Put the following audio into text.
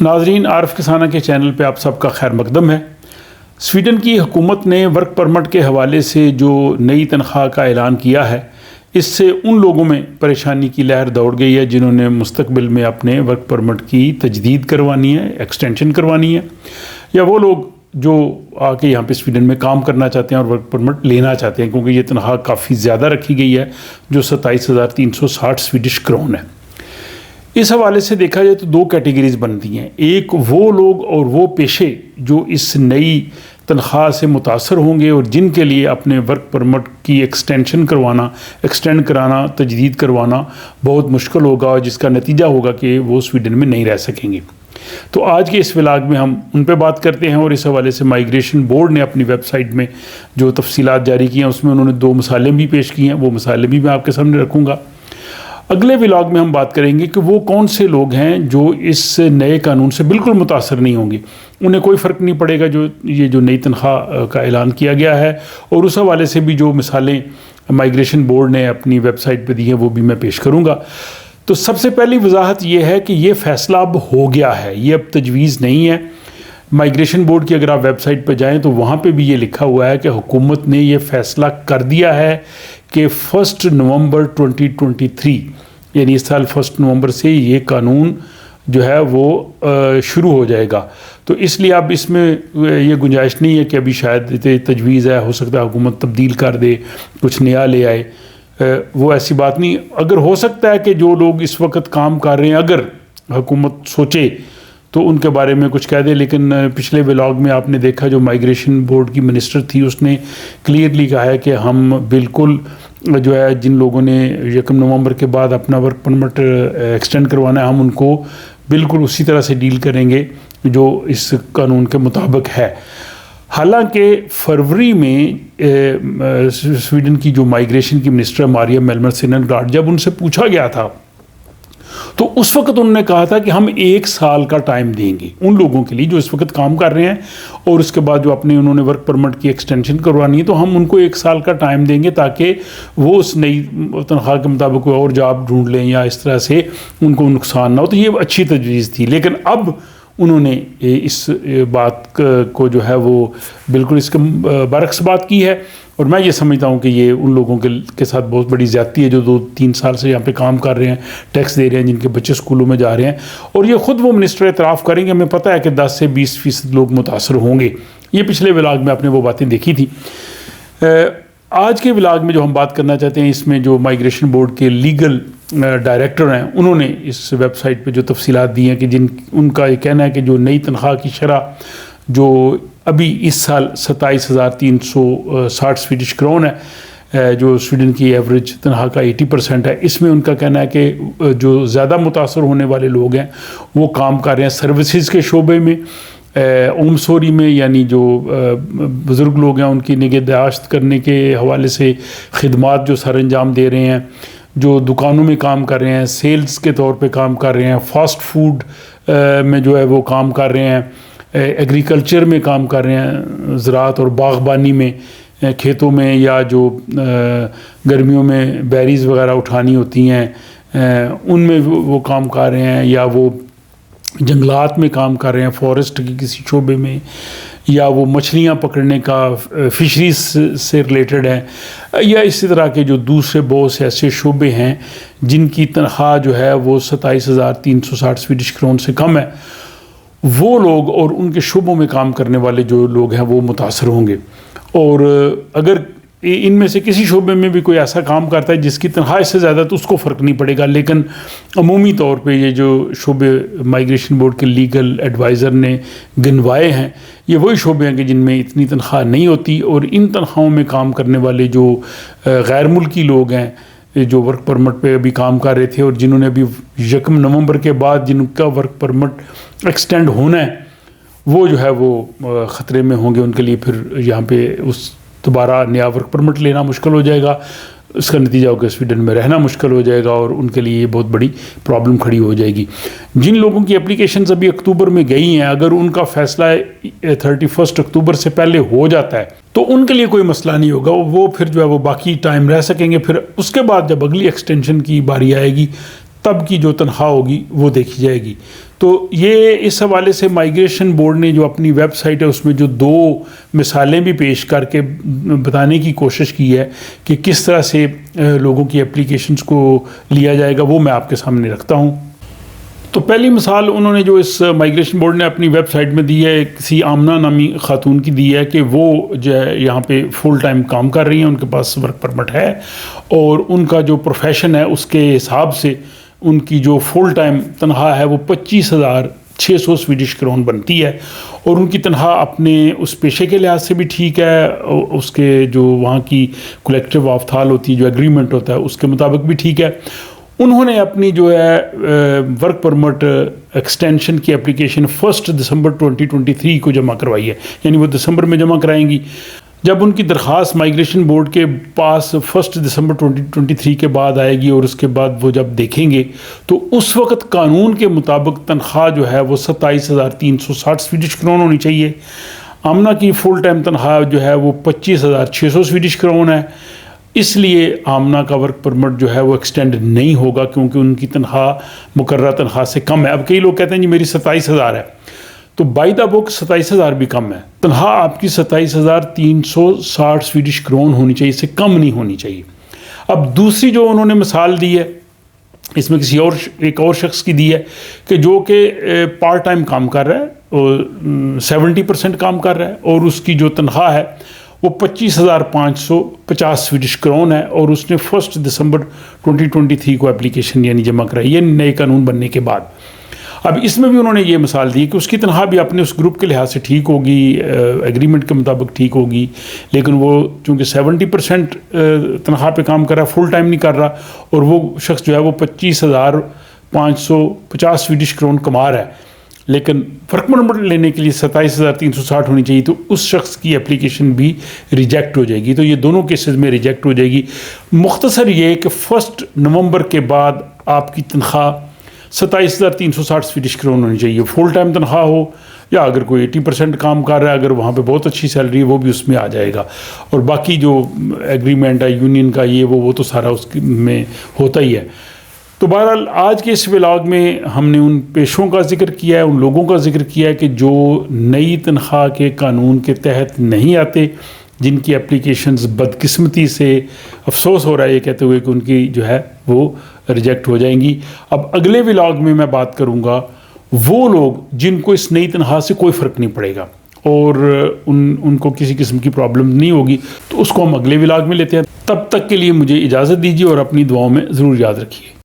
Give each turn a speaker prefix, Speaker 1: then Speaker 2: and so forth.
Speaker 1: ناظرین، عارف کسانہ کے چینل پہ آپ سب کا خیر مقدم ہے۔ سویڈن کی حکومت نے ورک پرمٹ کے حوالے سے جو نئی تنخواہ کا اعلان کیا ہے، اس سے ان لوگوں میں پریشانی کی لہر دوڑ گئی ہے جنہوں نے مستقبل میں اپنے ورک پرمٹ کی تجدید کروانی ہے، ایکسٹینشن کروانی ہے، یا وہ لوگ جو آ کے یہاں پہ سویڈن میں کام کرنا چاہتے ہیں اور ورک پرمٹ لینا چاہتے ہیں، کیونکہ یہ تنخواہ کافی زیادہ رکھی گئی ہے جو 27,360 سویڈش کرون ہے۔ اس حوالے سے دیکھا جائے تو دو کیٹیگریز بنتی ہیں، ایک وہ لوگ اور وہ پیشے جو اس نئی تنخواہ سے متاثر ہوں گے اور جن کے لیے اپنے ورک پرمٹ کی ایکسٹینڈ کرانا، تجدید کروانا بہت مشکل ہوگا، اور جس کا نتیجہ ہوگا کہ وہ سویڈن میں نہیں رہ سکیں گے۔ تو آج کے اس ولاگ میں ہم ان پہ بات کرتے ہیں، اور اس حوالے سے مائیگریشن بورڈ نے اپنی ویب سائٹ میں جو تفصیلات جاری کی ہیں اس میں انہوں نے 2 مثالیں بھی پیش کی ہیں، وہ مثالیں بھی میں آپ کے سامنے رکھوں گا۔ اگلے ولاگ میں ہم بات کریں گے کہ وہ کون سے لوگ ہیں جو اس نئے قانون سے بالکل متاثر نہیں ہوں گے، انہیں کوئی فرق نہیں پڑے گا جو نئی تنخواہ کا اعلان کیا گیا ہے، اور اس حوالے سے بھی جو مثالیں مائیگریشن بورڈ نے اپنی ویب سائٹ پہ دی ہیں وہ بھی میں پیش کروں گا۔ تو سب سے پہلی وضاحت یہ ہے کہ یہ فیصلہ اب ہو گیا ہے، یہ اب تجویز نہیں ہے۔ مائیگریشن بورڈ کی اگر آپ ویب سائٹ پہ جائیں تو وہاں پہ بھی یہ لکھا ہوا ہے کہ حکومت نے یہ فیصلہ کر دیا ہے کہ 1 نومبر 2023 یعنی اس سال 1 نومبر سے یہ قانون جو ہے وہ شروع ہو جائے گا۔ تو اس لیے اب اس میں یہ گنجائش نہیں ہے کہ ابھی شاید تجویز ہے، ہو سکتا ہے حکومت تبدیل کر دے، کچھ نیا لے آئے، وہ ایسی بات نہیں۔ اگر ہو سکتا ہے کہ جو لوگ اس وقت کام کر رہے ہیں اگر حکومت سوچے تو ان کے بارے میں کچھ کہہ دے، لیکن پچھلے ولاگ میں آپ نے دیکھا جو مائیگریشن بورڈ کی منسٹر تھی اس نے کلیئرلی کہا ہے کہ ہم بالکل جو ہے جن لوگوں نے 1 نومبر کے بعد اپنا ورک پرمٹ ایکسٹینڈ کروانا ہے ہم ان کو بالکل اسی طرح سے ڈیل کریں گے جو اس قانون کے مطابق ہے۔ حالانکہ فروری میں سویڈن کی جو مائیگریشن کی منسٹر ماریا میلمر سیننگارڈ، جب ان سے پوچھا گیا تھا تو اس وقت انہوں نے کہا تھا کہ ہم 1 سال کا ٹائم دیں گے ان لوگوں کے لیے جو اس وقت کام کر رہے ہیں، اور اس کے بعد جو انہوں نے ورک پرمٹ کی ایکسٹینشن کروانی ہے تو ہم ان کو 1 سال کا ٹائم دیں گے تاکہ وہ اس نئی تنخواہ کے مطابق کوئی اور جاب ڈھونڈ لیں یا اس طرح سے ان کو نقصان نہ ہو۔ تو یہ اچھی تجویز تھی، لیکن اب انہوں نے اس بات کو جو ہے وہ بالکل اس کے برعکس بات کی ہے، اور میں یہ سمجھتا ہوں کہ یہ ان لوگوں کے ساتھ بہت بڑی زیادتی ہے جو 2-3 سال سے یہاں پہ کام کر رہے ہیں، ٹیکس دے رہے ہیں، جن کے بچے اسکولوں میں جا رہے ہیں، اور یہ خود وہ منسٹر اعتراف کریں گے۔ ہمیں پتہ ہے کہ 10 سے 20% لوگ متاثر ہوں گے، یہ پچھلے ولاگ میں آپ نے وہ باتیں دیکھی تھی۔ آج کے ولاگ میں جو ہم بات کرنا چاہتے ہیں، اس میں جو مائیگریشن بورڈ کے لیگل ڈائریکٹر ہیں انہوں نے اس ویب سائٹ پہ جو تفصیلات دی ہیں کہ ان کا یہ کہنا ہے کہ جو نئی تنخواہ کی شرح جو ابھی اس سال 27,360 سویڈش کرون ہے، جو سویڈن کی ایوریج تنخواہ کا 80% ہے، اس میں ان کا کہنا ہے کہ جو زیادہ متاثر ہونے والے لوگ ہیں وہ کام کر رہے ہیں سروسز کے شعبے میں، اومسوری میں، یعنی جو بزرگ لوگ ہیں ان کی نگہداشت کرنے کے حوالے سے خدمات جو سر انجام دے رہے ہیں، جو دکانوں میں کام کر رہے ہیں، سیلز کے طور پہ کام کر رہے ہیں، فاسٹ فوڈ میں جو ہے وہ کام کر رہے ہیں، ایگریکلچر میں کام کر رہے ہیں، زراعت اور باغبانی میں، کھیتوں میں، یا جو گرمیوں میں بیریز وغیرہ اٹھانی ہوتی ہیں ان میں وہ کام کر رہے ہیں، یا وہ جنگلات میں کام کر رہے ہیں، فارسٹ کی کسی شعبے میں، یا وہ مچھلیاں پکڑنے کا فشریز سے ریلیٹڈ ہے، یا اسی طرح کے جو دوسرے بہت سے ایسے شعبے ہیں جن کی تنخواہ جو ہے وہ 27,360 سویڈش کرون سے کم ہے، وہ لوگ اور ان کے شعبوں میں کام کرنے والے جو لوگ ہیں وہ متاثر ہوں گے۔ اور اگر ان میں سے کسی شعبے میں بھی کوئی ایسا کام کرتا ہے جس کی تنخواہ اس سے زیادہ تو اس کو فرق نہیں پڑے گا، لیکن عمومی طور پہ یہ جو شعبے مائیگریشن بورڈ کے لیگل ایڈوائزر نے گنوائے ہیں یہ وہی شعبے ہیں کہ جن میں اتنی تنخواہ نہیں ہوتی، اور ان تنخواہوں میں کام کرنے والے جو غیر ملکی لوگ ہیں جو ورک پرمٹ پہ ابھی کام کر رہے تھے اور جنہوں نے ابھی 1 نومبر کے بعد جن کا ورک پرمٹ ایکسٹینڈ ہونا ہے وہ جو ہے وہ خطرے میں ہوں گے، ان کے لیے پھر یہاں پہ دوبارہ نیا ورک پرمٹ لینا مشکل ہو جائے گا، اس کا نتیجہ ہوگا سویڈن میں رہنا مشکل ہو جائے گا، اور ان کے لیے یہ بہت بڑی پرابلم کھڑی ہو جائے گی۔ جن لوگوں کی اپلیکیشنز ابھی اکتوبر میں گئی ہیں، اگر ان کا فیصلہ 31 اکتوبر سے پہلے ہو جاتا ہے تو ان کے لیے کوئی مسئلہ نہیں ہوگا، وہ پھر جو ہے وہ باقی ٹائم رہ سکیں گے۔ پھر اس کے بعد جب اگلی ایکسٹینشن کی باری آئے گی تب کی جو تنخواہ ہوگی وہ دیکھی جائے گی۔ تو یہ اس حوالے سے مائیگریشن بورڈ نے جو اپنی ویب سائٹ ہے اس میں جو 2 مثالیں بھی پیش کر کے بتانے کی کوشش کی ہے کہ کس طرح سے لوگوں کی اپلیکیشنز کو لیا جائے گا، وہ میں آپ کے سامنے رکھتا ہوں۔ تو پہلی مثال انہوں نے جو اس مائیگریشن بورڈ نے اپنی ویب سائٹ میں دی ہے، کسی آمنہ نامی خاتون کی دی ہے کہ وہ جو ہے یہاں پہ فل ٹائم کام کر رہی ہیں، ان کے پاس ورک پرمٹ ہے، اور ان کا جو پروفیشن ہے اس کے حساب سے ان کی جو فل ٹائم تنخواہ ہے وہ 25,600 سویڈش کرون بنتی ہے، اور ان کی تنخواہ اپنے اس پیشے کے لحاظ سے بھی ٹھیک ہے، اس کے جو وہاں کی کلیکٹیو آفتال ہوتی ہے، جو ایگریمنٹ ہوتا ہے اس کے مطابق بھی ٹھیک ہے۔ انہوں نے اپنی جو ہے ورک پرمٹ ایکسٹینشن کی اپلیکیشن 1 دسمبر 2023 کو جمع کروائی ہے، یعنی وہ دسمبر میں جمع کرائیں گی۔ جب ان کی درخواست مائیگریشن بورڈ کے پاس 1 دسمبر 2023 کے بعد آئے گی اور اس کے بعد وہ جب دیکھیں گے تو اس وقت قانون کے مطابق تنخواہ جو ہے وہ 27,360 سویڈش کرون ہونی چاہیے۔ آمنہ کی فل ٹائم تنخواہ جو ہے وہ 25,600 سویڈش کرون ہے، اس لیے آمنہ کا ورک پرمٹ جو ہے وہ ایکسٹینڈ نہیں ہوگا کیونکہ ان کی تنخواہ مقررہ تنخواہ سے کم ہے۔ اب کئی لوگ کہتے ہیں جی میری 27,000 ہے، تو بائی دا بک 27,000 بھی کم ہے، تنخواہ آپ کی 27,360 سویڈش کرون ہونی چاہیے، اس سے کم نہیں ہونی چاہیے۔ اب دوسری جو انہوں نے مثال دی ہے، اس میں ایک اور شخص کی دی ہے کہ جو کہ پارٹ ٹائم کام کر رہا ہے اور 70% کام کر رہا ہے، اور اس کی جو تنخواہ ہے وہ 25,550 سویڈش کرون ہے، اور اس نے 1 دسمبر 2023 کو اپلیکیشن یعنی جمع کرائی ہے نئے قانون بننے کے بعد۔ اب اس میں بھی انہوں نے یہ مثال دی کہ اس کی تنخواہ بھی اپنے اس گروپ کے لحاظ سے ٹھیک ہوگی، ایگریمنٹ کے مطابق ٹھیک ہوگی، لیکن وہ چونکہ 70% تنخواہ پہ کام کر رہا ہے، فل ٹائم نہیں کر رہا، اور وہ شخص جو ہے وہ 25,550 سویڈش کرون کما رہا ہے، لیکن ورک پرمٹ لینے کے لیے 27,360 ہونی چاہیے، تو اس شخص کی اپلیکیشن بھی ریجیکٹ ہو جائے گی۔ تو یہ دونوں کیسز میں ریجیکٹ ہو جائے گی۔ مختصر یہ کہ 1 نومبر کے بعد آپ کی تنخواہ 27,360 سویڈش کرون ہونی چاہیے، فل ٹائم تنخواہ ہو یا اگر کوئی 80% کام کر رہا ہے، اگر وہاں پہ بہت اچھی سیلری ہے وہ بھی اس میں آ جائے گا، اور باقی جو ایگریمنٹ ہے یونین کا یہ وہ تو سارا اس میں ہوتا ہی ہے۔ تو بہرحال آج کے اس ولاگ میں ہم نے ان پیشوں کا ذکر کیا ہے، ان لوگوں کا ذکر کیا ہے کہ جو نئی تنخواہ کے قانون کے تحت نہیں آتے، جن کی اپلیکیشنز بدقسمتی سے افسوس ہو رہا ہے یہ کہتے ہوئے کہ ان کی جو ہے وہ ریجیکٹ ہو جائیں گی۔ اب اگلے ولاگ میں بات کروں گا وہ لوگ جن کو اس نئی تنخواہ سے کوئی فرق نہیں پڑے گا اور ان کو کسی قسم کی پرابلم نہیں ہوگی، تو اس کو ہم اگلے ولاگ میں لیتے ہیں۔ تب تک کے لیے مجھے اجازت دیجیے اور اپنی دعاؤں میں ضرور یاد رکھیے۔